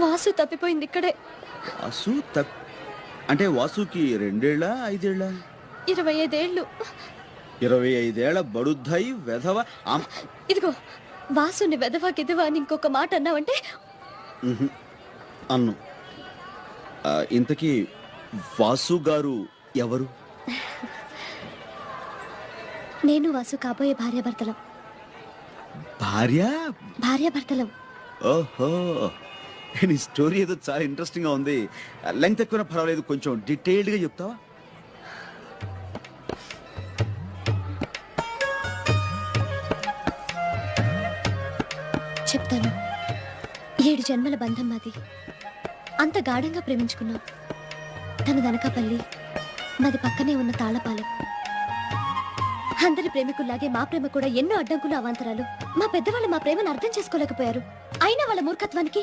వాసు తప్పిపోయింది ఇక్కడే. వాసు అంటే వాసుకి 2 ఏళ్ళా 5 ఏళ్ళా? 25 ఏళ్ళు. 25 ఏళ్ల బడుద్దాయి వెధవ. ఇదిగో వాసుని వెధవా గిదవా అని ఇంకొక మాట అన్నావంటే అన్ను. ఇంతకీ వాసు గారు ఎవరు? నేను వాసు కాబోయే భార్యాభర్తలం. భార్యాభర్తలం. ఓహో, నీ స్టోరీ ఏదో చాలా ఇంట్రెస్టింగ్ గా ఉంది. లెంగ్త్ ఎక్కువ పర్వాలేదు, కొంచెం డీటెయిల్డ్ గా చెప్తావా? చెప్తాను. 7 జన్మల బంధం మాది. అంత గాఢంగా ప్రేమించుకున్నాం. తన దనకాపల్లి, మాది పక్కనే ఉన్న తాళపాలెం. అందరి ప్రేమికుల్లాగే మా ప్రేమ కూడా ఎన్నో అడ్డంకులు అవాంతరాలు. మా పెద్దవాళ్ళు మా ప్రేమను అర్థం చేసుకోలేకపోయారు. అయినా వాళ్ళ మూర్ఖత్వానికి